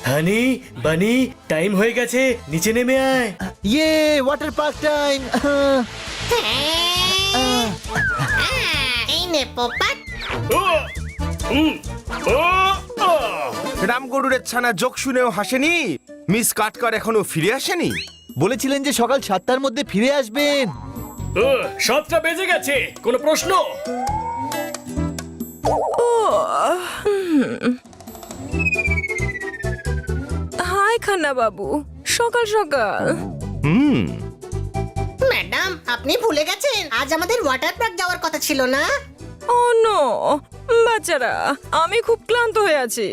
হানি বানি টাইম হয়ে গেছে, নিচে নেমে আয়। ইয়ে ওয়াটার পার্ক টাইম। এই নে পোপাট। রামগরুরের ছানা যোগ শুনেও হাসেনি। মিস কাটকার এখনো ফিরে আসেনি। বলেছিলেন যে সকাল 7টার মধ্যে ফিরে আসবেন। 7টা বেজে গেছে, কোনো প্রশ্ন? হাই খান্না বাবু, সকাল সকাল। ম্যাডাম আপনি ভুলে গেছেন আজ আমাদের ওয়াটার পার্ক যাওয়ার কথা ছিল না? ও নো বাচ্চারা, আমি খুব ক্লান্ত হয়ে আছি।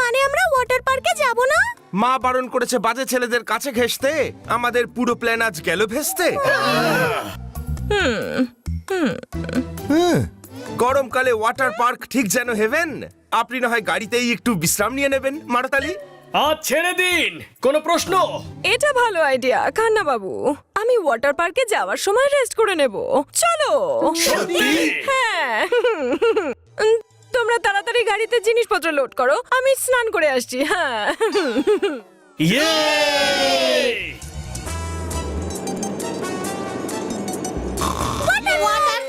মানে আমরা ওয়াটার পার্কে যাব না? মা বারণ করেছে বাজে ছেলেদের কাছে ঘেঁষতে। আমাদের পুরো প্ল্যান আজ গেল ভেস্তে। গরমকালে ওয়াটার পার্ক ঠিক যেন হেভেন। আপনি না হয় গাড়িতেই একটু বিশ্রাম নিয়ে নেবেন মারতালি। আজ ছেড়ে দিন, কোনো প্রশ্ন? এটা ভালো আইডিয়া খান্না বাবু, আমি ওয়াটার পার্কে যাওয়ার সময় রেস্ট করে নেব। চলো। সত্যি? হ্যাঁ। তোমরা তাড়াতাড়ি গাড়িতে জিনিসপত্র লোড করো, আমি স্নান করে আসছি। হ্যাঁ। ইয়ে! Water park.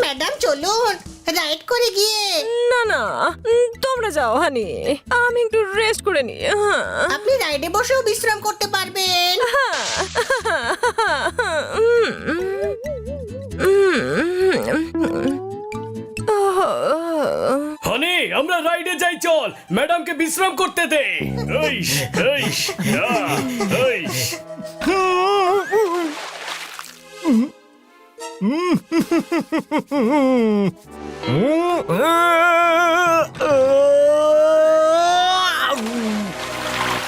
ম্যাডাম চলুন রাইড করে গিয়ে। না না, তোমরা যাও হানি, আমি একটু রেস্ট করে নি। আপনি রাইডে বসেও বিশ্রাম করতে পারবেন। হানি আমরা রাইডে যাই, চল ম্যাডামকে বিশ্রাম করতে দে। এইস, এইস, এইস।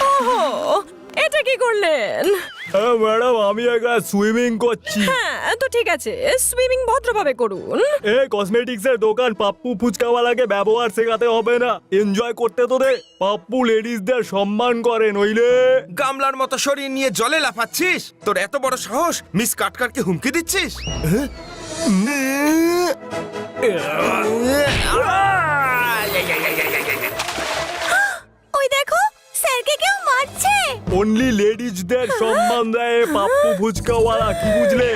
ওহো, এটা কি করলেন? ম্যাডাম আমি একা সুইমিং করছি। হ্যাঁ তো ঠিক আছে, সুইমিং ভদ্রভাবে করুন। এ কসমেটিক্স এর দোকান, পাপ্পু ফুচকাওয়ালাকে ব্যবহার শেখাতে হবে না, এনজয় করতে তো দে। পাপ্পু লেডিসদের সম্মান করে, নইলে গামলার মতো শরীর নিয়ে জলে লাফাচ্ছিস? তোর এত বড় সাহস, মিস কাটকারকে হুমকি দিচ্ছিস? ওই দেখো, স্যারকে কেউ মারছে। অনলি লেডিসদের সম্মান দেয় পাপ্পু ফুচকাওয়ালা, কি বুঝলে?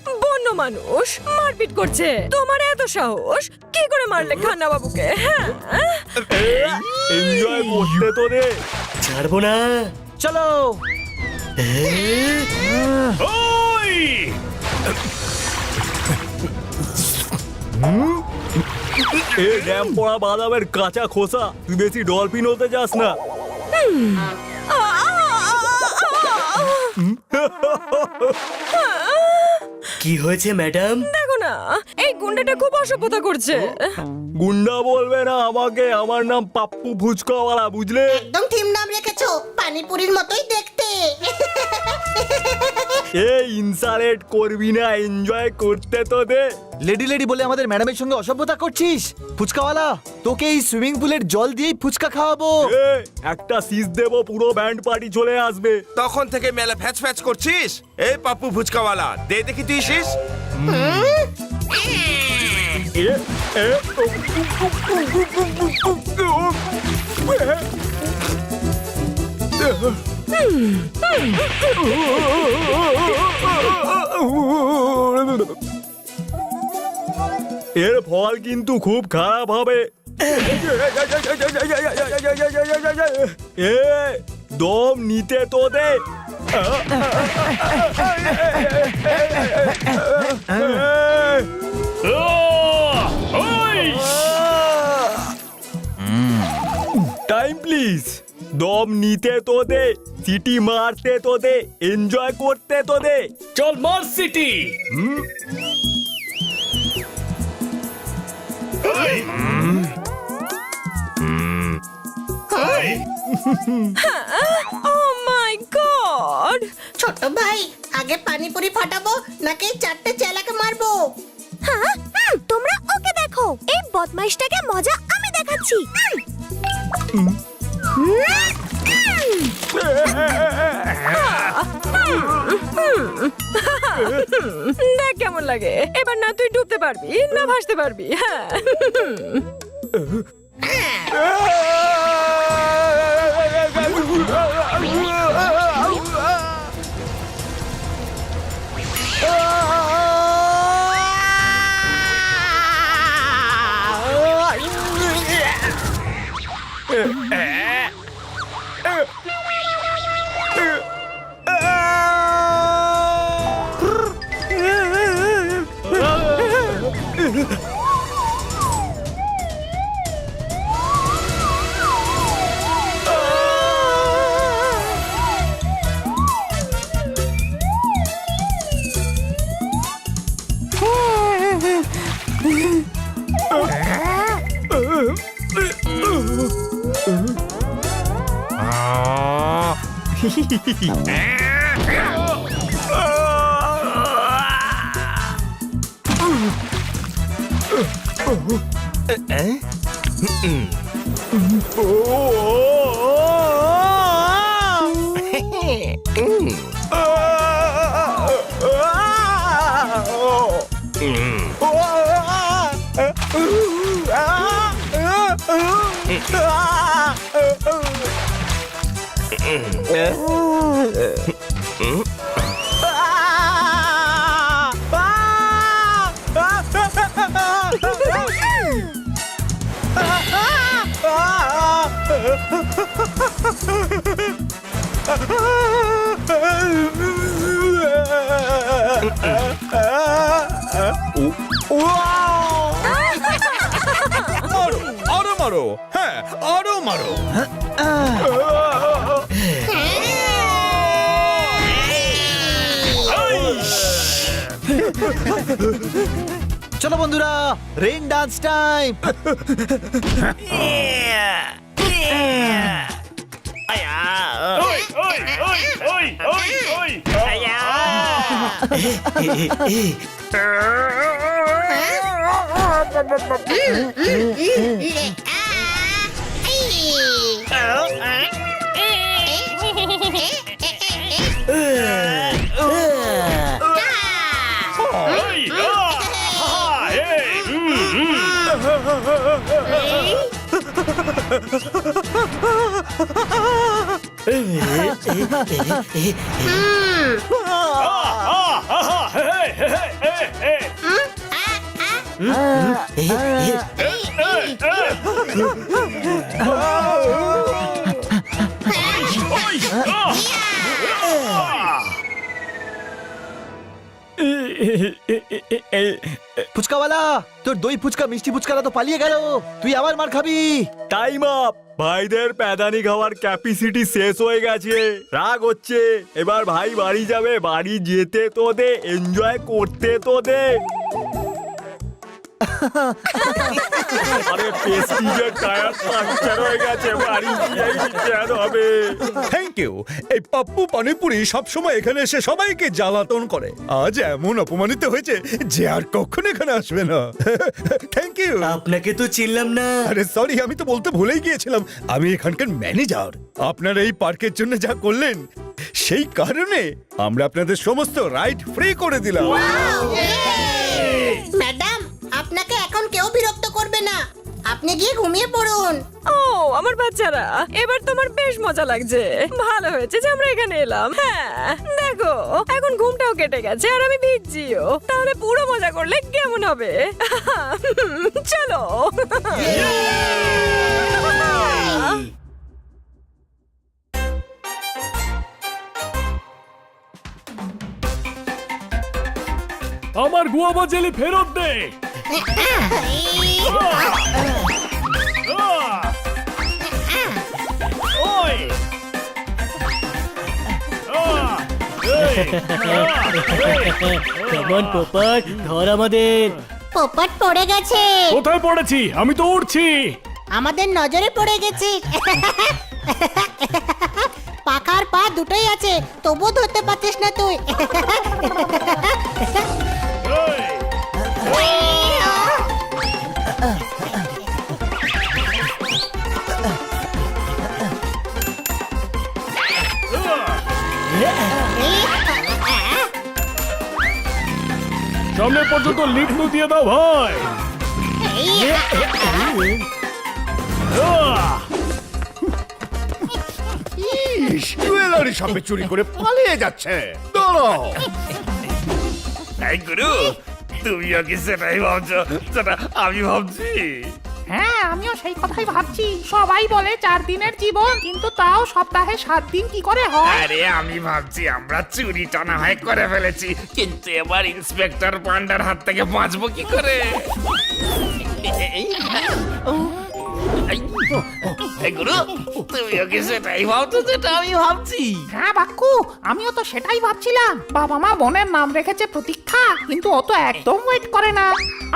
ও বন্য মানুষ মারপিট করছে, তোমার এত সাহস, কি করে মারলে খান্না বাবুকে? হ্যাঁ এনজয় করতে তো দে। ছাড়বো না। চলো। ওই! এ ড্যাম পড়া বাদামের কাঁচা খোসা, তুই বেশি ডলফিন হতে যাস না। কি হয়েছে ম্যাডাম? দেখো না, এই গুন্ডাটা খুব অসভ্যতা করছে। গুন্ডা বলবে না আমাকে, আমার নাম পাপ্পু ফুচকাওয়ালা, বুঝলে? একদম থিম নাম রেখেছো, পানিপুরির মতোই দেখতে। এই ইনসাল্ট করবি না, এনজয় করতে তো দে। লেডি লেডি বলে আমাদের ম্যাডামের সঙ্গে অসভ্যতা করছিস? ফুচকাওয়ালা, তোকে এই সুইমিং পুলের জল দিয়েই ফুচকা খাওয়াবো। এ, একটা সিজ দেবো, পুরো ব্যান্ড পার্টি চলে আসবে। তখন থেকে মেলা ফ্যাচ ফ্যাচ করছিস। এই পাপ্পু ফুচকাওয়ালা, দে দেখি তুই শীষ। এ, এ, এর ফল কিন্তু খুব খারাপ হবে। এ দম নিতে তো দে। টাইম প্লিজ, দম নিতে তো দে, সিটি মারতে তো দে, এনজয় করতে তো দে। চল মার সিটি। ও মাই গড! ছোট ভাই আগে পানিপুরি ফাটাবো নাকি চারটে চেলাকে মারবো? হ্যাঁ তোমরা ওকে দেখো, এই বদমাইশটাকে মজা আমি দেখাচ্ছি। দেখ কেমন লাগে। এবার না তুই ডুবতে পারবি না ভাসতে পারবি। হ্যাঁ আরো মারো, হ্যাঁ আরো মারো। চলো বন্ধুরা, রেইন ডান্স টাইম। ওই ওই ওই ওই ওই ওই ফুচকাওয়ালা, তোর দই ফুচকা মিষ্টি ফুচকারা তো পালিয়ে গেল, তুই আবার মার খাবি। Time up. ভাইদের প্যাদানি খাওয়ার ক্যাপাসিটি শেষ হয়ে গেছে, রাগ হচ্ছে। এবার ভাই বাড়ি যাবে, বাড়ি যেতে তো দে, এনজয় করতে তো দে। আরে পেস্টিজের টায়ার পাংচার হয়ে গেছে, বাড়ি গিয়েই রিপেয়ার হবে। Thank you. এই পাপ্পু পানিপুরি সবসময় এখানে এসে সবাইকে জ্বালাতন করে, আজ এমন অপমানিত হয়েছে যে আর কখনো এখানে আসবে না। Thank you. আপনাকে তো চিনলাম না। আরে সরি, আমি তো বলতে ভুলেই গিয়েছিলাম, আমি এখানকার ম্যানেজার। আপনারা এই পার্কের জন্য যা করলেন সেই কারণে আমরা আপনাদের সমস্ত রাইড ফ্রি করে দিলাম। ম্যাডাম আপনাকে এখন কেউ বিরক্ত করবে না, আপনি গিয়ে ঘুমিয়ে পড়ুন। ও আমার বাচ্চারা, এবার তোমার বেশ মজা লাগছে। ভালো হয়েছে যে আমরা এখানে এলাম। হ্যাঁ দেখো, এখন ঘুমটাও কেটে গেছে আর আমি ভিজছিও। তাহলে পুরো মজা করলে কেমন হবে? চলো। আমার গুয়াভা জেলি ফেরত দে। ওই কেমন পোপট, ধর আমাদের। পোপট পড়ে গেছে। কোথায় পড়েছি? আমি তো উড়ছি। আমাদের নজরে পড়ে গেছে। পাখার পা দুটোই আছে, তবুও ধরতে পারছিস না তুই। সামনে পর্যন্ত লিফট দিয়ে দাও ভাই। জুয়েলারি শপে চুরি করে পালিয়ে যাচ্ছে। দাঁড়াও, এই গুরু, তুমিও কি সেটাই ভাবছো যেটা আমি ভাবছি? হ্যাঁ, আমিও সেই কথাই ভাবছি। সবাই বলে 4 দিনের জীবন, কিন্তু তাও সপ্তাহে 7 দিন কি করে হয়? আরে আমি ভাবছি আমরা চুরিটা না হয় করে ফেলেছি, কিন্তু এবার ইন্সপেক্টর পান্ডার হাত থেকে বাঁচবো কি করে? এই গুরু, তুমিও কি সেটাই ভাবছো যেটা আমি ভাবছি? হ্যাঁ বাক্কু, আমিও তো সেটাই ভাবছিলাম। বাবা মা বোনের নাম রেখেছে প্রতীক্ষা, কিন্তু ও তো একদম ওয়েট করে না।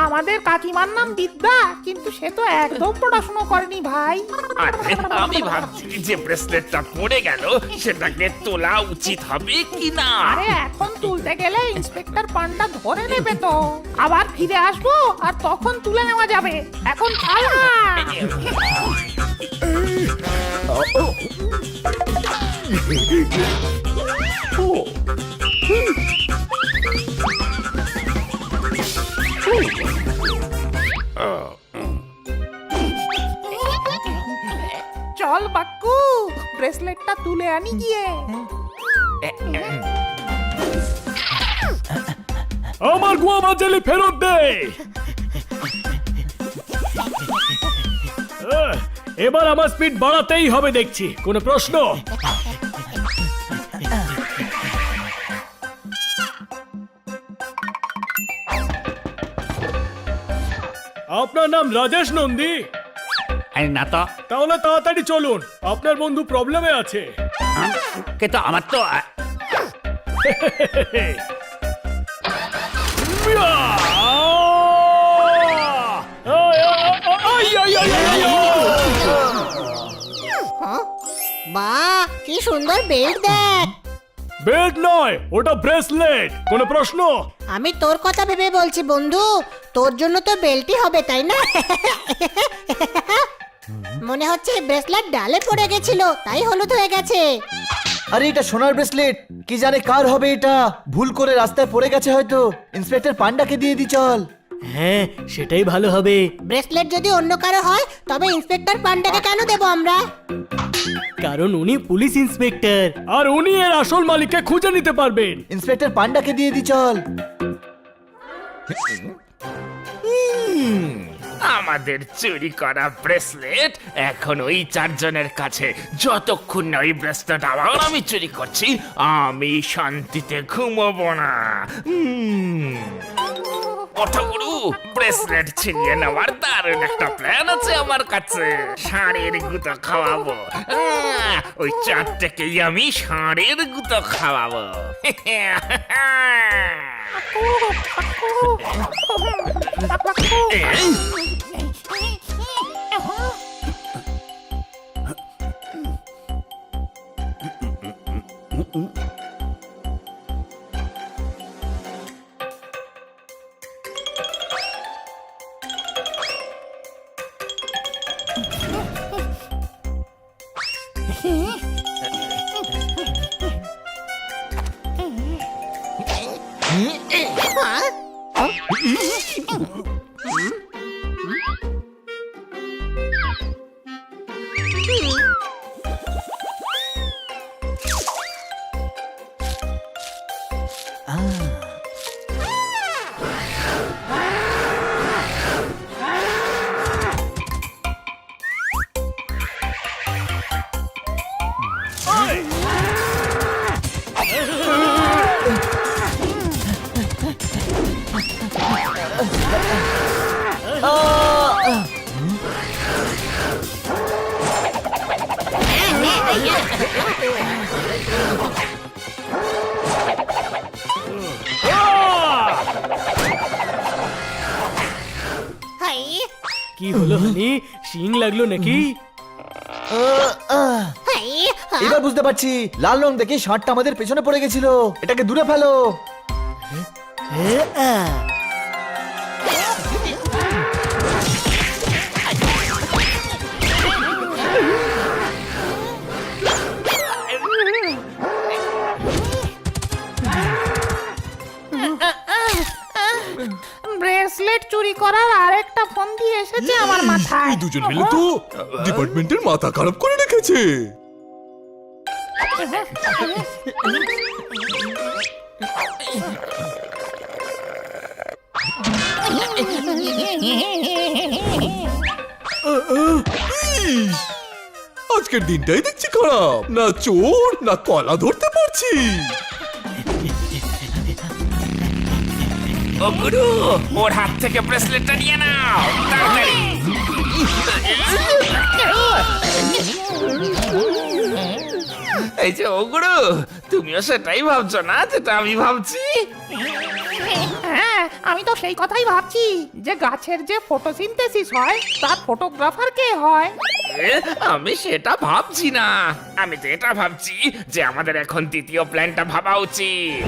আমাদের কাকিমার নাম বিদ্যা, কিন্তু সে তো একদম পড়াশুনো করেনি ভাই। আরে আমি ভাবছি যে ব্রেসলেটটা পড়ে গেল, সেটাকে তোলা উচিত হবে কি না? আরে এখন তুলতে গেলে ইন্সপেক্টর পান্ডা ধরে নেবে তো। আবার ফিরে আসবো আর তখন তুলে নেওয়া যাবে। এখন চল না। চল বাক্কু, ব্রেসলেটটা তুলে আনি গিয়ে। আমার গুয়া মাঝালি ফেরত দে। এবার আমার স্পিড বাড়াতেই হবে দেখছি। কোনো প্রশ্ন? আপনার নাম রাজেশ নন্দী? না তো, তাহলে তাড়াতাড়ি চলুন, আপনার বন্ধু প্রবলেমে আছে। কিন্তু আমার তো বাহ, কি সুন্দর বেল্ট দেখ। বেল্ট নয়, ওটা ব্রেসলেট। কোনো প্রশ্ন? আমি তোর কথা ভেবে বলছি বন্ধু, তোর জন্য তো বেল্টই হবে, তাই না? মনে হচ্ছে ব্রেসলেট ডালে পড়ে গেছিল, তাই হলুদ হয়ে গেছে। আরে এটা সোনার ব্রেসলেট, কি জানে কার হবে এটা। ভুল করে রাস্তায় পড়ে গেছে হয়তো। ইন্সপেক্টর পান্ডাকে দিয়ে দি চল। হ্যাঁ, সেটাই ভালো হবে। ব্রেসলেট যদি অন্য কারো হয়, তবে ইন্সপেক্টর পান্ডাকে কেন দেবো আমরা? কারণ উনি পুলিশ ইন্সপেক্টর। আর উনি এর আসল মালিককে খুঁজে নিতে পারবেন। ইন্সপেক্টর পান্ডাকে দিয়ে দি চল। আমাদের চুরি করা ব্রেসলেট এখন ওই 4 জনের কাছে। যতক্ষণ না ওই ব্রেসলেট আবার আমি চুরি করছি, আমি শান্তিতে ঘুমোবো না। ওঠো গুরু, ব্রেসলেট ছিনিয়ে নেওয়ার দারুণ একটা প্ল্যান আছে আমার কাছে। ষাঁড়ের গুঁতো খাওয়াবো। ওই 4টেকেই আমি ষাঁড়ের গুঁতো খাওয়াবো। এই, কি হলো হানি, শিং লাগলো নাকি? হাই, এবার বুঝতে পারছি লাল রং দেখে ষাঁড়টা আমাদের পেছনে পড়ে গেছিল। এটাকে দূরে ফেলো। ব্রেসলেট চুরি করার আরেকটা ফোন দিয়ে এসেছে আমার মাথায়। দুজন মিলে তো ডিপার্টমেন্টের মাথা খারাপ করে রেখেছে। আজকের দিনটাই দেখছি খারাপ, না চোর না কলা ধরতে পারছি। ও গুরু, ওর হাত থেকে ব্রেসলেটটা নিয়ে নাও তাড়াতাড়ি। এই যে ও গুরু, তুমিও সেটাই ভাবছো না যেটা আমি ভাবছি? হ্যাঁ, আমি তো সেই কথাই ভাবছি যে গাছের যে ফটোসিনথেসিস হয় তার ফটোগ্রাফার কে হয়। আমি সেটা ভাবছি না, আমি তো এটা ভাবছি যে আমাদের এখন দ্বিতীয় প্ল্যানটা ভাবা উচিত।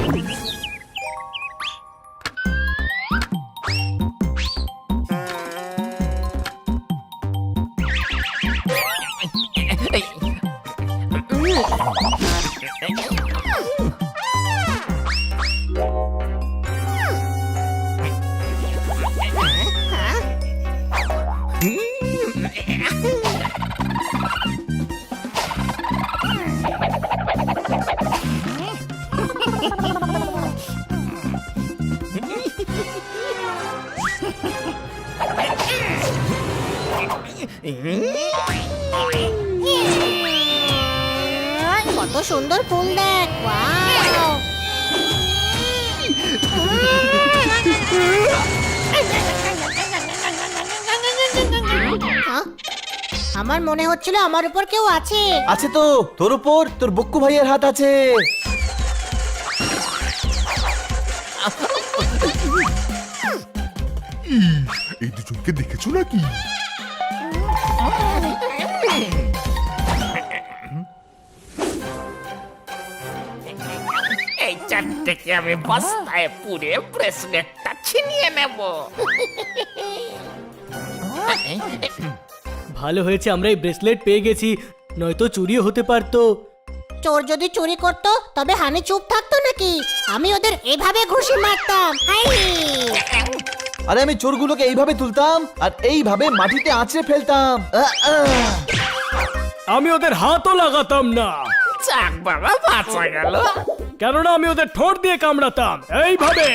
কত সুন্দর ফুল দেখ, ওয়াও। হ্যাঁ? আমার মনে হচ্ছিল আমার উপর কেউ আছে। আছে তো, তোর উপর তোর বক্কু ভাইয়ের হাত আছে। এই দুজনকে দেখেছো নাকি? এই চারটেকে আমি বস্তায় পুরে ব্রেসলেটটা ছিনিয়ে নেব। ভালো হয়েছে আমরা এই ব্রেসলেট পেয়ে গেছি, নয়তো চুরিও হতে পারতো। চোর যদি চুরি করতো তবে হানি চুপ থাকতো নাকি? আমি ওদের এভাবে ঘুষি মারতাম। হাই! আরে আমি চোরগুলোকে এইভাবে তুলতাম আর এইভাবে মাটিতে আঁচড়ে ফেলতাম। আমি ওদের হাতও লাগাতাম না, যাক বাবা, বাঁচা গেল। কেননা আমি ওদের ঠোঁট দিয়ে কামড়াতাম এইভাবে।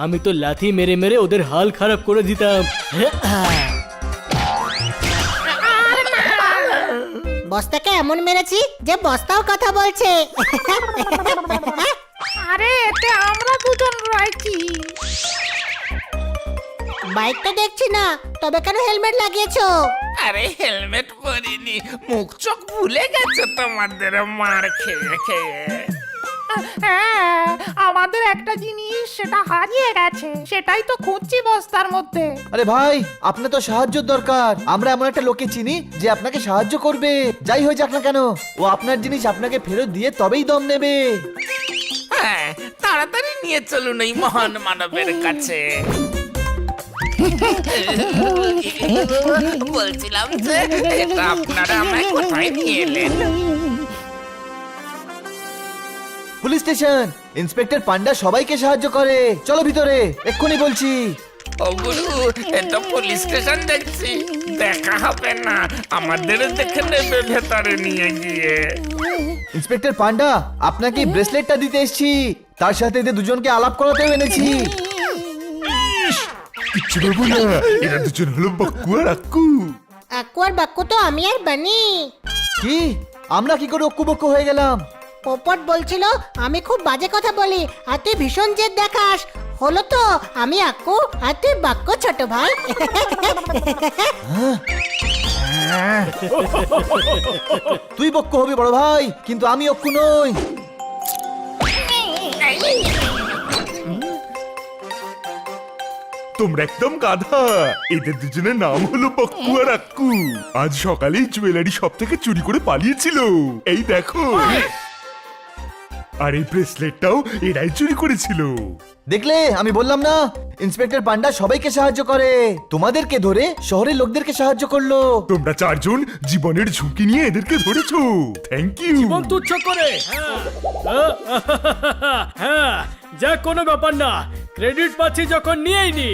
আমি তো লাথি মেরে মেরে ওদের হাল খারাপ করে দিতাম। বস্তাকে এমন মেরেছি যে বস্তাও কথা বলছে। আরে এতে আমরা দুজন রয়েছি। বাইক তো দেখছি না, তবে কেন হেলমেট লাগিয়েছো? আরে হেলমেট পরিনি, মুখ চোখ ভুলে গেছে তোমাদের মার খেয়ে খেয়ে। হ্যাঁ, আমাদের একটা জিনিস সেটা হারিয়ে গেছে, সেটাই তো খুঁজছি বস্তার মধ্যে। আরে ভাই, আপনার তো সাহায্য দরকার। আমরা এমন একটা লোককে চিনি যে আপনাকে সাহায্য করবে, যাই হয়ে যাক না কেন। ও আপনার জিনিস আপনাকে ফেরত দিয়ে তবেই দম নেবে। হ্যাঁ, তাড়াতাড়ি নিয়ে চলুন এই মহান মানবের কাছে। বলছিলাম যে এটা আপনারা আমায় কোথায় নিয়ে এলেন? Police station. ইন্সপেক্টর পান্ডা সবাইকে সাহায্য করে। চলো ভিতরে, এক্ষুনি বলছি। ও গুরু, এটা পুলিশ স্টেশন দেখছি, দেখা হবে না, আমাদের দেখে নেবে ভেতরে নিয়ে গিয়ে। ইন্সপেক্টর পান্ডা, আপনাকে ব্রেসলেটটা দিতে এসেছি, তার সাথে এদের দুজনকে আলাপ করাতেও এনেছি। কিচ্ছু বলবো না, এরা দুজন হলো বাক্কু আর আক্কু। আক্কু আর বাক্কু তো আমি আর বানি। কি? আমরা কি করে অক্কু বক্কু হয়ে গেলাম? পোপট বলছিল আমি খুব বাজে কথা বলি আর তুই ভীষণ জেদ দেখাস। হলো তো, আমি আক্কু আর তুই বাক্কু ছোট ভাই। তুই বক্কু হবি বড় ভাই, কিন্তু আমি অক্কু নই। তোমরা একদম গাধা। এদের দুজনের নাম হলো পক্কু আর আক্কু। আজ সকালে জুয়েলারি শপ থেকে চুরি করে পালিয়েছিল। এই দেখো, আর এই ব্রেসলেটটাও এরাই চুরি করেছিল। দেখলে আমি বললাম না, ইন্সপেক্টর পান্ডা সবাইকে সাহায্য করে। তোমাদেরকে ধরে শহরের লোকদেরকে সাহায্য করলো। তোমরা চারজন জীবনের ঝুঁকি নিয়ে এদেরকে ধরেছো। Thank you. জীবন তুচ্ছ করে হ্যাঁ, যা কোনো ব্যাপার না, ক্রেডিট পাচ্ছি যখন নিয়েই নি।